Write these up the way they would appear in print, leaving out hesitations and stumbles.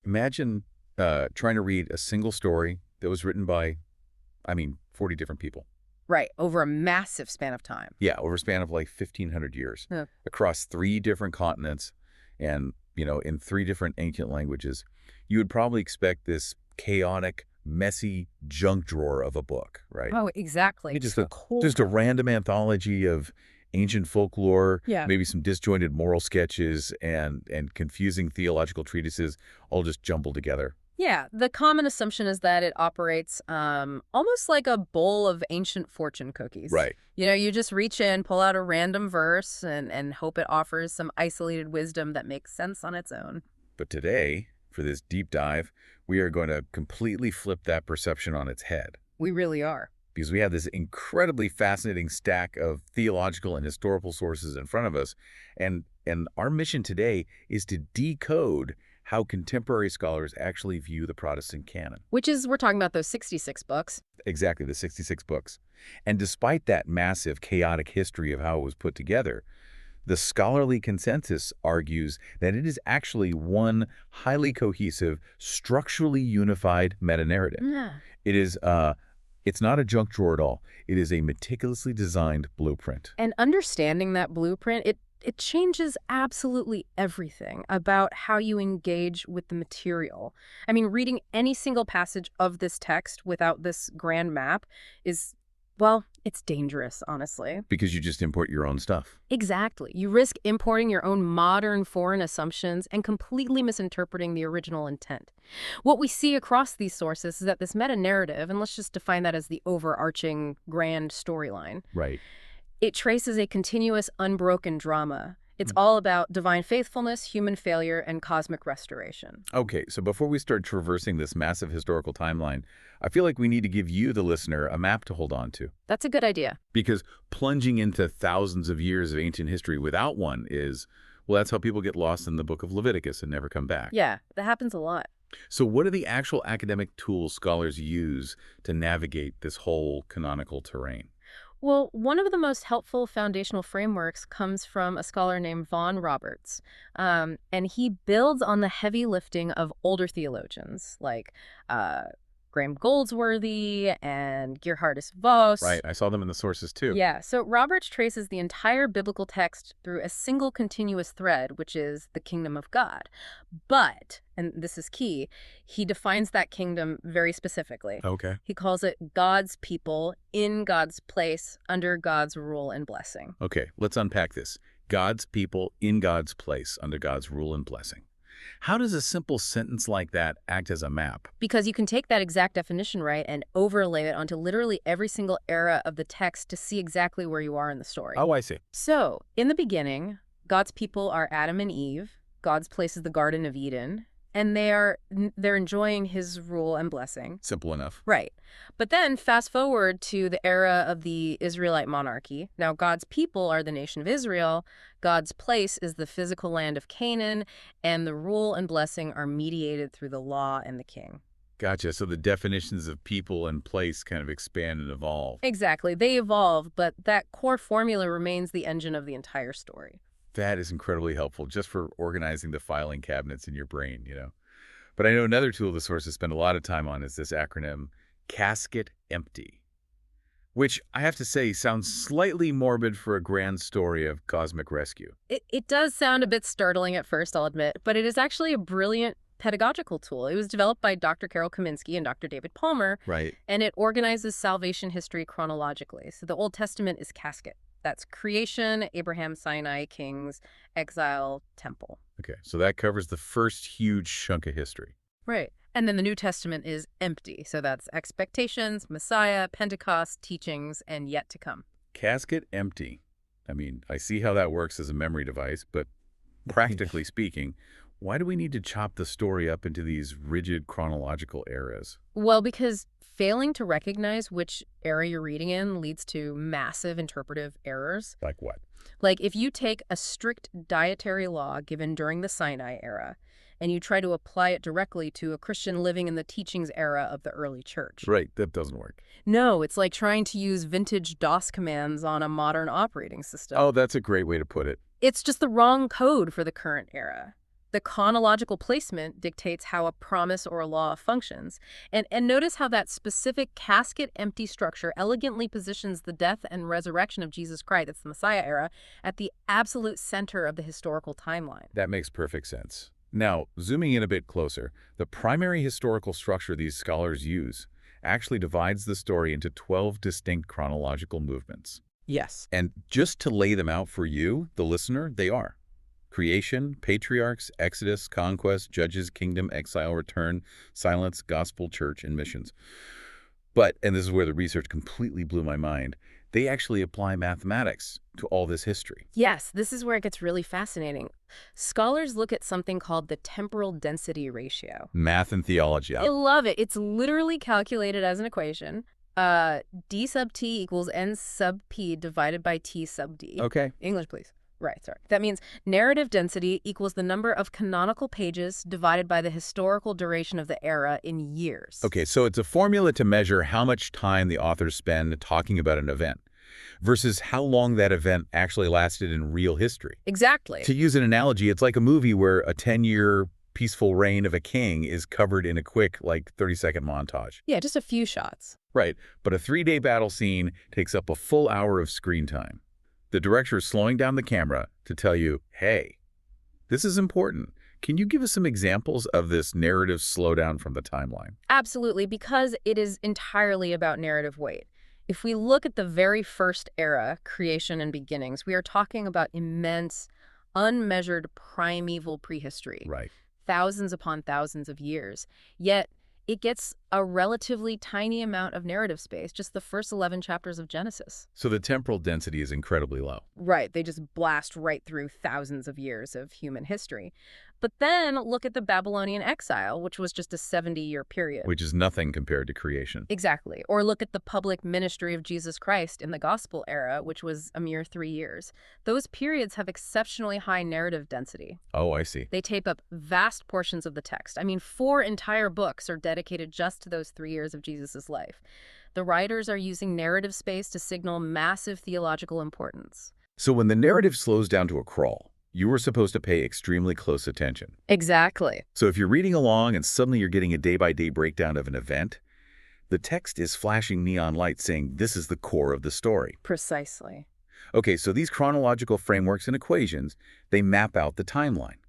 Imagine trying to read a single story that was written by, 40 different people. Right, over a massive span of time. Yeah, over a span of like 1,500 years, Yeah. across 3 different continents and, in 3 different ancient languages. You would probably expect this chaotic, messy junk drawer of a book, right? Oh, exactly. Just A a, cold. just a random anthology of ancient folklore, Yeah. maybe some disjointed moral sketches and confusing theological treatises all just jumbled together. Yeah, the common assumption is that it operates almost like a bowl of ancient fortune cookies. Right. You just reach in, pull out a random verse, and hope it offers some isolated wisdom that makes sense on its own. But today, for this deep dive, we are going to completely flip that perception on its head. We really are. Because we have this incredibly fascinating stack of theological and historical sources in front of us. And our mission today is to decode how contemporary scholars actually view the Protestant canon. We're talking about those 66 books. Exactly, the 66 books. And despite that massive, chaotic history of how it was put together, the scholarly consensus argues that it is actually one highly cohesive, structurally unified meta-narrative. Yeah. It's not a junk drawer at all. It is a meticulously designed blueprint. And understanding that blueprint, it changes absolutely everything about how you engage with the material. Reading any single passage of this text without this grand map is, well, it's dangerous, honestly. Because you just import your own stuff. Exactly. You risk importing your own modern foreign assumptions and completely misinterpreting the original intent. What we see across these sources is that this meta-narrative, and let's just define that as the overarching grand storyline, Right. it traces a continuous, unbroken drama. It's all about divine faithfulness, human failure, and cosmic restoration. Okay, so before we start traversing this massive historical timeline, I feel like we need to give you, the listener, a map to hold on to. That's a good idea. Because plunging into thousands of years of ancient history without one is, well, that's how people get lost in the book of Leviticus and never come back. Yeah, that happens a lot. So what are the actual academic tools scholars use to navigate this whole canonical terrain? Well, one of the most helpful foundational frameworks comes from a scholar named Vaughan Roberts, and he builds on the heavy lifting of older theologians like Graham Goldsworthy and Gerhardus Voss. Right, I saw them in the sources too. Yeah, so Roberts traces the entire biblical text through a single continuous thread, which is the kingdom of God. But, and this is key, he defines that kingdom very specifically. Okay. He calls it God's people in God's place under God's rule and blessing. Okay, let's unpack this. God's people in God's place under God's rule and blessing. How does a simple sentence like that act as a map? Because you can take that exact definition right and overlay it onto literally every single era of the text to see exactly where you are in the story. Oh, I see. So, in the beginning, God's people are Adam and Eve. God's place is the Garden of Eden. And they're enjoying his rule and blessing. Simple enough. Right. But then fast forward to the era of the Israelite monarchy. Now, God's people are the nation of Israel. God's place is the physical land of Canaan. And the rule and blessing are mediated through the law and the king. Gotcha. So the definitions of people and place kind of expand and evolve. Exactly. They evolve, but that core formula remains the engine of the entire story. That is incredibly helpful just for organizing the filing cabinets in your brain, But I know another tool the sources spend a lot of time on is this acronym, casket empty, which I have to say sounds slightly morbid for a grand story of cosmic rescue. It does sound a bit startling at first, I'll admit, but it is actually a brilliant pedagogical tool. It was developed by Dr. Carol Kaminsky and Dr. David Palmer, Right. and it organizes salvation history chronologically. So the Old Testament is casket. That's creation, Abraham, Sinai, kings, exile, temple. Okay, so that covers the first huge chunk of history. Right. And then the New Testament is empty. So that's expectations, Messiah, Pentecost, teachings, and yet to come. Casket empty. I see how that works as a memory device, but practically speaking, why do we need to chop the story up into these rigid chronological eras? Well, because failing to recognize which era you're reading in leads to massive interpretive errors. Like what? Like if you take a strict dietary law given during the Sinai era and you try to apply it directly to a Christian living in the teachings era of the early church. Right, that doesn't work. No, it's like trying to use vintage DOS commands on a modern operating system. Oh, that's a great way to put it. It's just the wrong code for the current era. The chronological placement dictates how a promise or a law functions. And notice how that specific casket-empty structure elegantly positions the death and resurrection of Jesus Christ, that's the Messiah era, at the absolute center of the historical timeline. That makes perfect sense. Now, zooming in a bit closer, the primary historical structure these scholars use actually divides the story into 12 distinct chronological movements. Yes. And just to lay them out for you, the listener, they are creation, patriarchs, exodus, conquest, judges, kingdom, exile, return, silence, gospel, church, and missions. But, and this is where the research completely blew my mind, they actually apply mathematics to all this history. Yes, this is where it gets really fascinating. Scholars look at something called the temporal density ratio. Math and theology. I love it. It's literally calculated as an equation. D sub t equals n sub p divided by t sub d. Okay. English, please. Right, sorry. That means narrative density equals the number of canonical pages divided by the historical duration of the era in years. Okay, so it's a formula to measure how much time the authors spend talking about an event versus how long that event actually lasted in real history. Exactly. To use an analogy, it's like a movie where a 10-year peaceful reign of a king is covered in a quick, 30-second montage. Yeah, just a few shots. Right, but a 3-day battle scene takes up a full hour of screen time. The director is slowing down the camera to tell you, hey, this is important. Can you give us some examples of this narrative slowdown from the timeline? Absolutely, because it is entirely about narrative weight. If we look at the very first era, creation and beginnings, we are talking about immense, unmeasured primeval prehistory. Right. Thousands upon thousands of years. Yet, it gets a relatively tiny amount of narrative space, just the first 11 chapters of Genesis. So the temporal density is incredibly low. Right, they just blast right through thousands of years of human history. But then look at the Babylonian exile, which was just a 70-year period. Which is nothing compared to creation. Exactly. Or look at the public ministry of Jesus Christ in the gospel era, which was a mere 3 years. Those periods have exceptionally high narrative density. Oh, I see. They tape up vast portions of the text. I mean, 4 entire books are dedicated just to those 3 years of Jesus' life. The writers are using narrative space to signal massive theological importance. So when the narrative slows down to a crawl, you were supposed to pay extremely close attention. Exactly. So if you're reading along and suddenly you're getting a day-by-day breakdown of an event, the text is flashing neon lights saying this is the core of the story. Precisely. Okay, so these chronological frameworks and equations, they map out the timeline.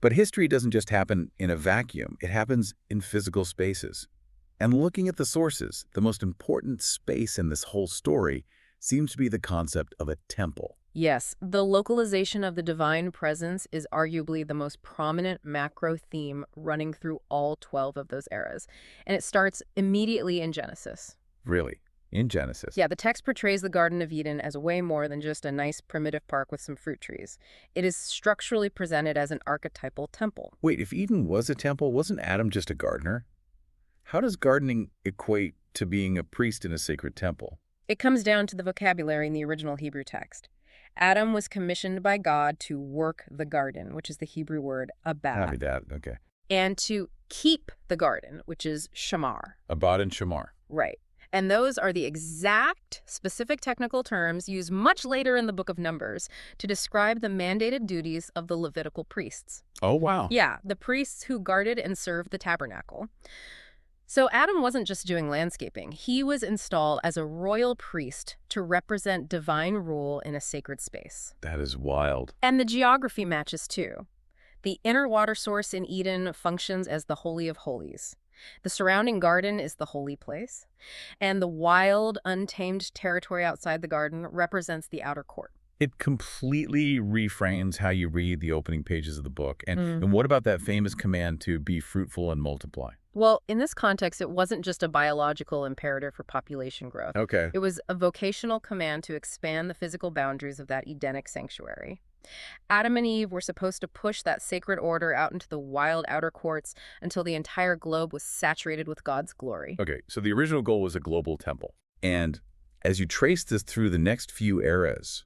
But history doesn't just happen in a vacuum. It happens in physical spaces. And looking at the sources, the most important space in this whole story seems to be the concept of a temple. Yes, the localization of the divine presence is arguably the most prominent macro theme running through all 12 of those eras. And it starts immediately in Genesis. Really? In Genesis? Yeah, the text portrays the Garden of Eden as way more than just a nice primitive park with some fruit trees. It is structurally presented as an archetypal temple. Wait, if Eden was a temple, wasn't Adam just a gardener? How does gardening equate to being a priest in a sacred temple? It comes down to the vocabulary in the original Hebrew text. Adam was commissioned by God to work the garden, which is the Hebrew word abad, Okay. and to keep the garden, which is shamar. Abad and Shamar. Right. And those are the exact specific technical terms used much later in the book of Numbers to describe the mandated duties of the Levitical priests. Oh, wow. Yeah, the priests who guarded and served the tabernacle. So Adam wasn't just doing landscaping. He was installed as a royal priest to represent divine rule in a sacred space. That is wild. And the geography matches too. The inner water source in Eden functions as the Holy of Holies. The surrounding garden is the holy place. And the wild, untamed territory outside the garden represents the outer court. It completely reframes how you read the opening pages of the book. And what about that famous command to be fruitful and multiply? Well, in this context, it wasn't just a biological imperative for population growth. Okay. It was a vocational command to expand the physical boundaries of that Edenic sanctuary. Adam and Eve were supposed to push that sacred order out into the wild outer courts until the entire globe was saturated with God's glory. Okay, so the original goal was a global temple. And as you trace this through the next few eras,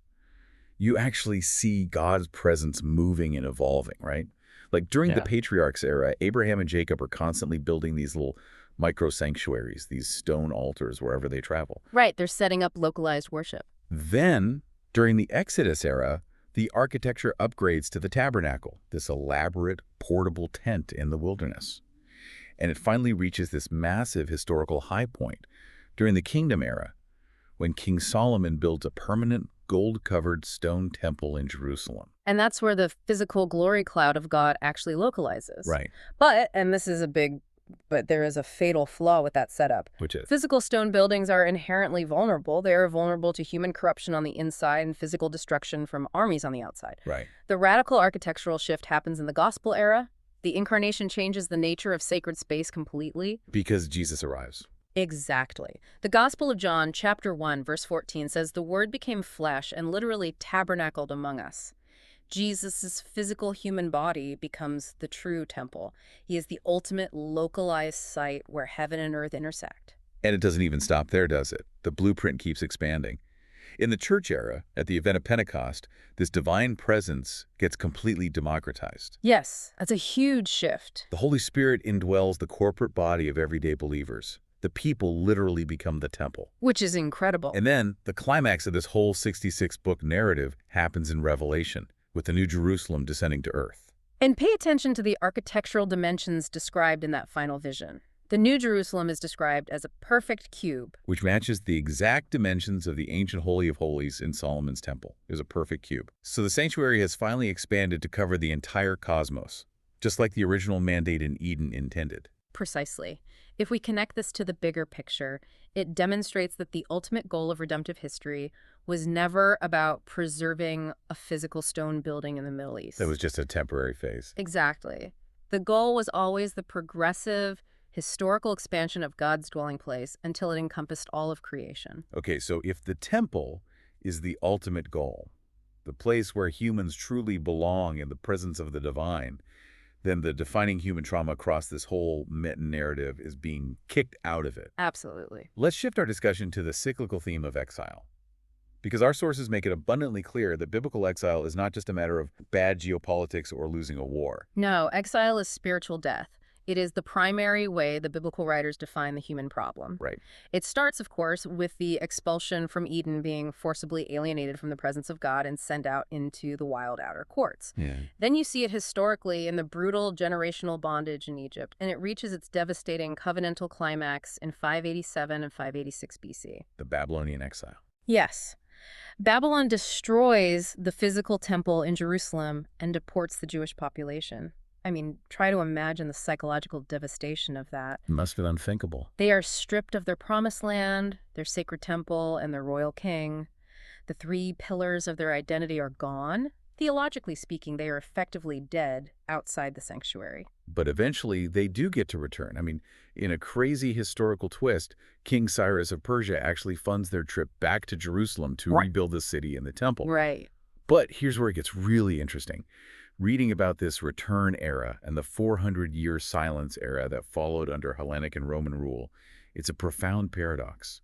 you actually see God's presence moving and evolving, right? Like during the patriarchs era, Abraham and Jacob are constantly building these little micro-sanctuaries, these stone altars wherever they travel. Right, they're setting up localized worship. Then, during the Exodus era, the architecture upgrades to the tabernacle, this elaborate, portable tent in the wilderness. And it finally reaches this massive historical high point during the Kingdom era, when King Solomon builds a permanent, gold-covered stone temple in Jerusalem. And that's where the physical glory cloud of God actually localizes. Right. But, and this is a big, but there is a fatal flaw with that setup. Which is? Physical stone buildings are inherently vulnerable. They are vulnerable to human corruption on the inside and physical destruction from armies on the outside. Right. The radical architectural shift happens in the Gospel era. The incarnation changes the nature of sacred space completely. Because Jesus arrives. Exactly. The Gospel of John, chapter 1, verse 14 says, "The Word became flesh and literally tabernacled among us." Jesus' physical human body becomes the true temple. He is the ultimate localized site where heaven and earth intersect. And it doesn't even stop there, does it? The blueprint keeps expanding. In the church era, at the event of Pentecost, this divine presence gets completely democratized. Yes, that's a huge shift. The Holy Spirit indwells the corporate body of everyday believers. The people literally become the temple. Which is incredible. And then, the climax of this whole 66-book narrative happens in Revelation, with the New Jerusalem descending to earth. And pay attention to the architectural dimensions described in that final vision. The New Jerusalem is described as a perfect cube. Which matches the exact dimensions of the ancient Holy of Holies in Solomon's temple. It was a perfect cube. So the sanctuary has finally expanded to cover the entire cosmos, just like the original mandate in Eden intended. Precisely. If we connect this to the bigger picture, it demonstrates that the ultimate goal of redemptive history was never about preserving a physical stone building in the Middle East. That was just a temporary phase. Exactly. The goal was always the progressive, historical expansion of God's dwelling place until it encompassed all of creation. Okay, so if the temple is the ultimate goal, the place where humans truly belong in the presence of the divine, then the defining human trauma across this whole meta-narrative is being kicked out of it. Absolutely. Let's shift our discussion to the cyclical theme of exile. Because our sources make it abundantly clear that biblical exile is not just a matter of bad geopolitics or losing a war. No, exile is spiritual death. It is the primary way the biblical writers define the human problem. Right. It starts, of course, with the expulsion from Eden, being forcibly alienated from the presence of God and sent out into the wild outer courts. Yeah. Then you see it historically in the brutal generational bondage in Egypt, and it reaches its devastating covenantal climax in 587 and 586 BC. The Babylonian exile. Yes. Babylon destroys the physical temple in Jerusalem and deports the Jewish population. I mean, try to imagine the psychological devastation of that. It must have been unthinkable. They are stripped of their promised land, their sacred temple, and their royal king. The three pillars of their identity are gone. Theologically speaking, they are effectively dead outside the sanctuary. But eventually, they do get to return. I mean, in a crazy historical twist, King Cyrus of Persia actually funds their trip back to Jerusalem to rebuild the city and the temple. Right. But here's where it gets really interesting. Reading about this return era and the 400-year silence era that followed under Hellenic and Roman rule, it's a profound paradox.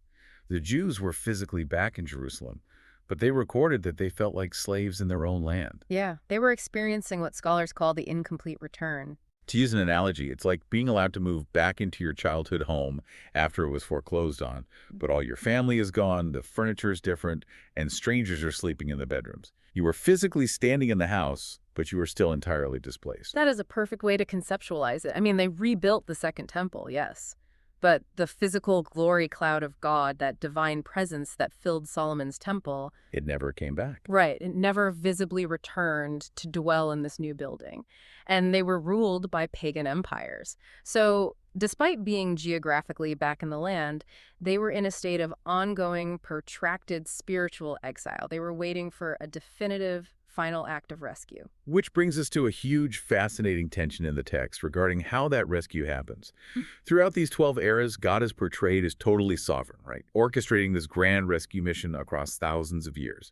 The Jews were physically back in Jerusalem, but they recorded that they felt like slaves in their own land. Yeah, they were experiencing what scholars call the incomplete return. To use an analogy, it's like being allowed to move back into your childhood home after it was foreclosed on, but all your family is gone, the furniture is different, and strangers are sleeping in the bedrooms. You were physically standing in the house, but you were still entirely displaced. That is a perfect way to conceptualize it. I mean, they rebuilt the Second Temple, yes. But the physical glory cloud of God, that divine presence that filled Solomon's temple, It never came back. right, it never visibly returned to dwell in this new building. And they were ruled by pagan empires. So despite being geographically back in the land, they were in a state of ongoing, protracted spiritual exile. They were waiting for a definitive final act of rescue. Which brings us to a huge, fascinating tension in the text regarding how that rescue happens. Throughout these 12 eras, God is portrayed as totally sovereign, right? Orchestrating this grand rescue mission across thousands of years.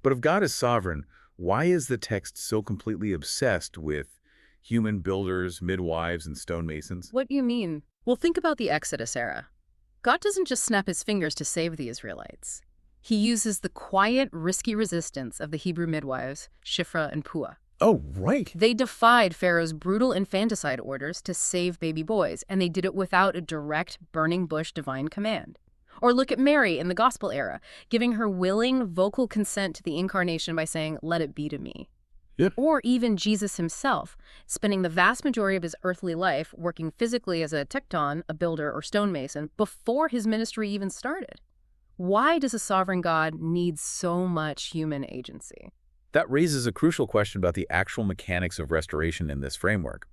But if God is sovereign, why is the text so completely obsessed with human builders, midwives, and stonemasons? What do you mean? Well, think about the Exodus era. God doesn't just snap his fingers to save the Israelites. He uses the quiet, risky resistance of the Hebrew midwives, Shiphrah and Puah. Oh, right. They defied Pharaoh's brutal infanticide orders to save baby boys, and they did it without a direct, burning bush divine command. Or look at Mary in the Gospel era, giving her willing vocal consent to the incarnation by saying, "Let it be to me." Yep. Or even Jesus himself, spending the vast majority of his earthly life working physically as a tecton, a builder, or stonemason before his ministry even started. Why does a sovereign God need so much human agency? That raises a crucial question about the actual mechanics of restoration in this framework.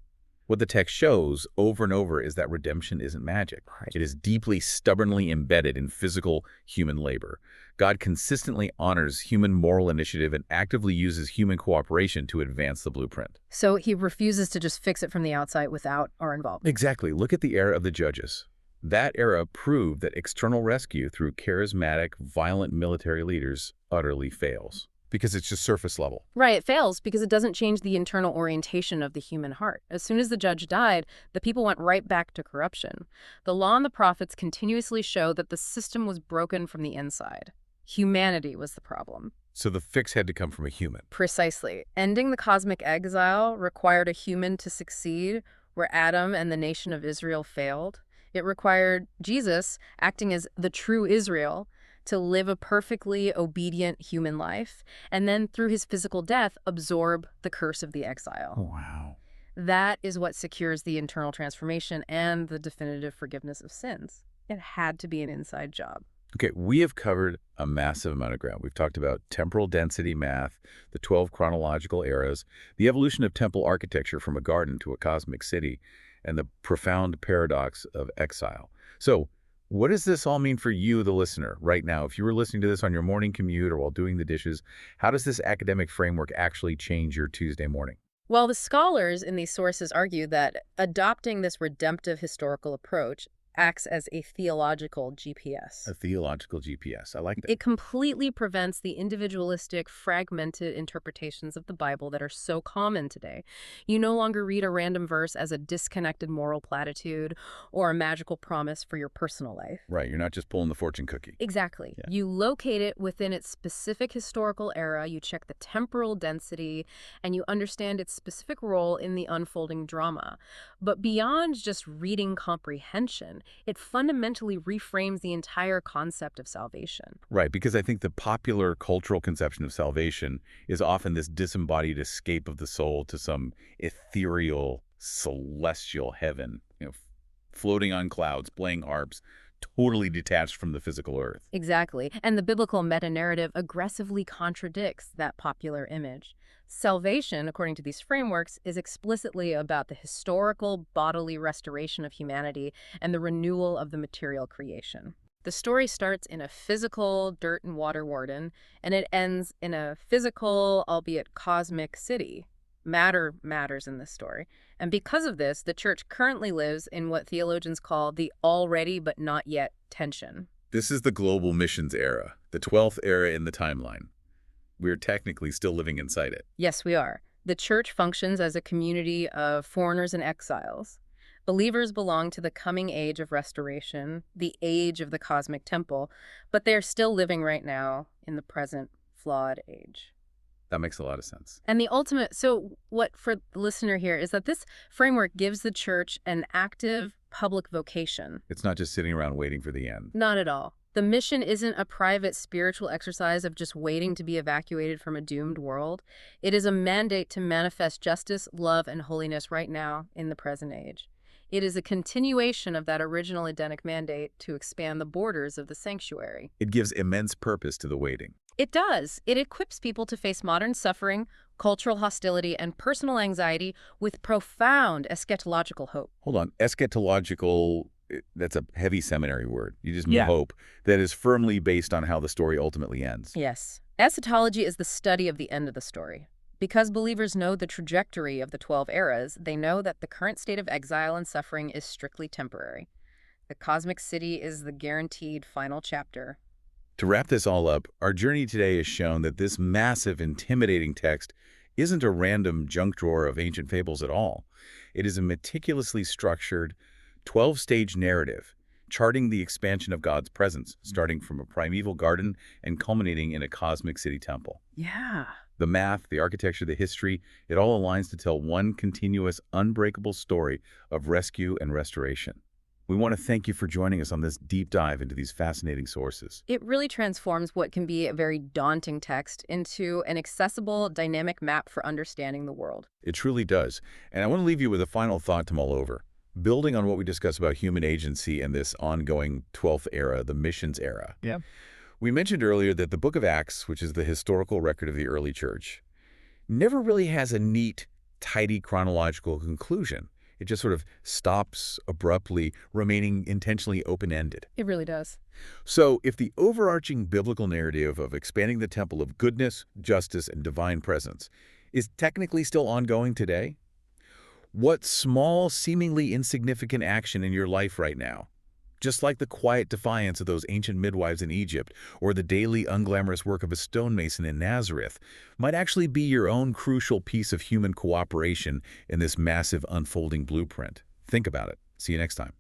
What the text shows over and over is that redemption isn't magic. Right. It is deeply, stubbornly embedded in physical human labor. God consistently honors human moral initiative and actively uses human cooperation to advance the blueprint. So he refuses to just fix it from the outside without our involvement. Exactly. Look at the era of the judges. That era proved that external rescue through charismatic, violent military leaders utterly fails because it's just surface level. Right, it fails because it doesn't change the internal orientation of the human heart. As soon as the judge died, the people went right back to corruption. The law and the prophets continuously show that the system was broken from the inside. Humanity was the problem. So the fix had to come from a human. Precisely. Ending the cosmic exile required a human to succeed where Adam and the nation of Israel failed. It required Jesus, acting as the true Israel, to live a perfectly obedient human life, and then through his physical death, absorb the curse of the exile. Wow. That is what secures the internal transformation and the definitive forgiveness of sins. It had to be an inside job. Okay, we have covered a massive amount of ground. We've talked about temporal density math, the 12 chronological eras, the evolution of temple architecture from a garden to a cosmic city, and the profound paradox of exile. So, what does this all mean for you, the listener, right now? If you were listening to this on your morning commute or while doing the dishes, how does this academic framework actually change your Tuesday morning? Well, the scholars in these sources argue that adopting this redemptive historical approach acts as a theological GPS. A theological GPS. I like that. It completely prevents the individualistic, fragmented interpretations of the Bible that are so common today. You no longer read a random verse as a disconnected moral platitude or a magical promise for your personal life. Right, you're not just pulling the fortune cookie. Exactly. Yeah. You locate it within its specific historical era, you check the temporal density, and you understand its specific role in the unfolding drama. But beyond just reading comprehension, it fundamentally reframes the entire concept of salvation. Right, because I think the popular cultural conception of salvation is often this disembodied escape of the soul to some ethereal, celestial heaven, floating on clouds, playing harps, totally detached from the physical earth. Exactly. And the biblical meta-narrative aggressively contradicts that popular image. Salvation, according to these frameworks, is explicitly about the historical bodily restoration of humanity and the renewal of the material creation. The story starts in a physical dirt and water warden, and it ends in a physical, albeit cosmic, city. Matter matters in this story. And because of this, the church currently lives in what theologians call the already but not yet tension. This is the global missions era, the 12th era in the timeline. We're technically still living inside it. Yes, we are. The church functions as a community of foreigners and exiles. Believers belong to the coming age of restoration, the age of the cosmic temple, but they're still living right now in the present flawed age. That makes a lot of sense. And the ultimate, so what for the listener here is that this framework gives the church an active public vocation. It's not just sitting around waiting for the end. Not at all. The mission isn't a private spiritual exercise of just waiting to be evacuated from a doomed world. It is a mandate to manifest justice, love, and holiness right now in the present age. It is a continuation of that original Edenic mandate to expand the borders of the sanctuary. It gives immense purpose to the waiting. It does. It equips people to face modern suffering, cultural hostility, and personal anxiety with profound eschatological hope. Hold on. Eschatological, that's a heavy seminary word. You just mean Yeah. hope that is firmly based on how the story ultimately ends. Yes. Eschatology is the study of the end of the story. Because believers know the trajectory of the 12 eras, they know that the current state of exile and suffering is strictly temporary. The cosmic city is the guaranteed final chapter. To wrap this all up, our journey today has shown that this massive, intimidating text isn't a random junk drawer of ancient fables at all. It is a meticulously structured, 12-stage narrative, charting the expansion of God's presence, starting from a primeval garden and culminating in a cosmic city temple. Yeah. The math, the architecture, the history, it all aligns to tell one continuous, unbreakable story of rescue and restoration. We want to thank you for joining us on this deep dive into these fascinating sources. It really transforms what can be a very daunting text into an accessible, dynamic map for understanding the world. It truly does. And I want to leave you with a final thought to mull over. Building on what we discussed about human agency and this ongoing 12th era, the missions era. Yeah. We mentioned earlier that the book of Acts, which is the historical record of the early church, never really has a neat, tidy chronological conclusion. It just sort of stops abruptly, remaining intentionally open-ended. It really does. So if the overarching biblical narrative of expanding the temple of goodness, justice, and divine presence is technically still ongoing today, what small, seemingly insignificant action in your life right now, just like the quiet defiance of those ancient midwives in Egypt or the daily unglamorous work of a stonemason in Nazareth, might actually be your own crucial piece of human cooperation in this massive unfolding blueprint? Think about it. See you next time.